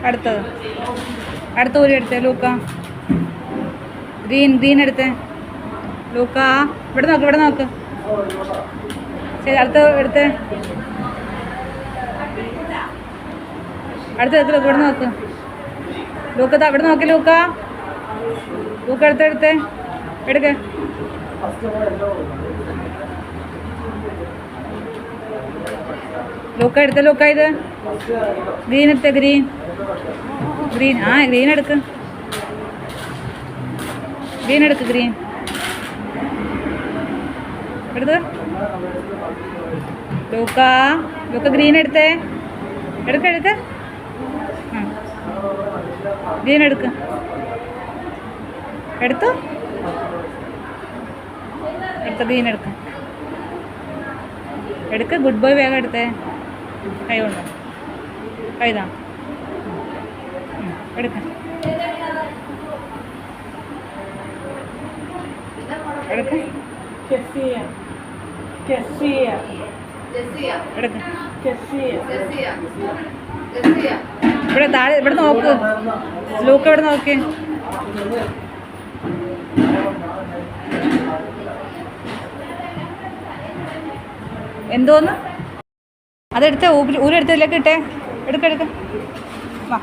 അടുത്തത് അടുത്ത ഊരി എടുത്തേ ലൂക്ക. ഗ്രീൻ എടുത്തേ ലൂക്ക. ഇവിടെ നോക്ക് ശരി. അടുത്ത എടുത്തേ. അടുത്ത ഇവിടെ നോക്ക് ലൂക്ക. ഇവിടെ നോക്കി ലൂക്ക. എടുത്തേ എടുക്ക. ലൂക്ക എടുത്തേ ലൂക്ക. ഇത് ഗ്രീൻ എടുത്തേ. ഗ്രീൻ ഗ്രീൻ എടുക്ക്. ഗ്രീൻ എടുത്ത് ലൂക്ക ഗ്രീൻ എടുത്തേ. എടുക്ക ഗ്രീൻ എടുത്തു. ഗ്രീൻ എടുക്ക. Good boy. വേഗം എടുത്തേ. കൈ കൊണ്ടോ. കൈതാ എടുക്ക. ഇവിടെ താഴെ ഇവിടെ നോക്ക് ലൂക്ക. ഇവിടെ നോക്കി. എന്തോന്ന് അതെടുത്ത ഊരെടുത്തതിലേക്ക് ഇട്ടേ. എടുക്ക. വാ.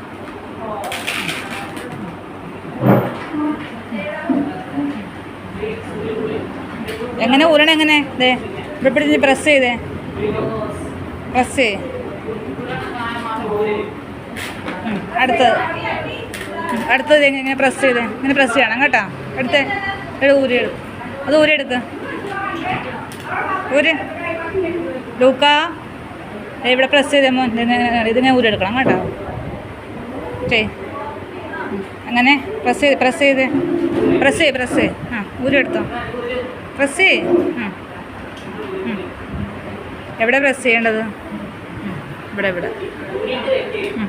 എങ്ങനെ ഊരണം? എങ്ങനെ ഇതേ ഇവിടെ പിടിച്ച് പ്രസ് ചെയ്തേ. അടുത്തത് എങ്ങനെ പ്രസ് ചെയ്തേ. ഇങ്ങനെ പ്രസ് ചെയ്യണം കേട്ടോ. എടുത്തേ. അത് ഊരെടുക്ക്. ലൂക്ക ഇവിടെ പ്രസ് ചെയ്തേ മോൻ. ഇതിങ്ങനെ ഊരെടുക്കണം കേട്ടോ. അങ്ങനെ പ്രസ് ചെയ്ത് ഊരെടുത്തോ. എവിടെ പ്രസ് ചെയ്യേണ്ടത്?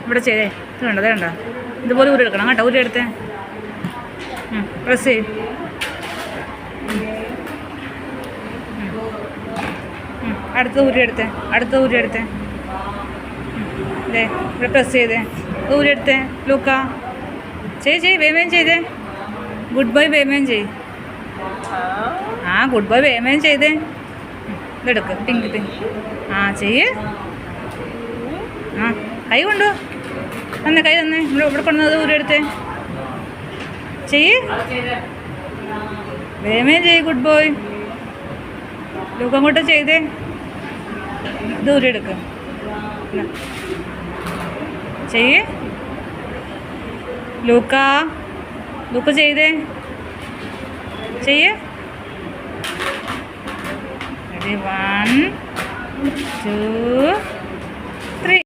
ഇവിടെ ചെയ്തേ. ഇത് കണ്ടോ ഇതുപോലെ ഊരെടുക്കണം കേട്ടോ. ഊരെടുത്തേ. പ്രസ് ചെയ്ത് അടുത്ത ഊരെടുത്തേ. ഇവിടെ പ്രസ് ചെയ്തേ. ഊരെടുത്തേ ലൂക്ക. ചെയ് വേമേൻ ചെയ്തേ. Good boy. വേമേൻ ചെയ്. Good boy. വേമേൻ ചെയ്തേ. ഇതെടുക്ക്. പിങ്ക് ചെയ്യ്. കൈ കൊണ്ടു തന്നെ. കൈ തന്നെ. ഇവിടെ കൊണ്ടുവന്നത് ഊരെടുത്തേ. ചെയ്യ്. വേമേൻ ചെയ്യ്. Good boy. ലൂക്ക അങ്ങോട്ട് ചെയ്തേ. ഇത് ഊരെടുക്ക്. ചെയ്യ്. ലൂക്ക ചെയ്തേ. ചെയ്യ്. 1 2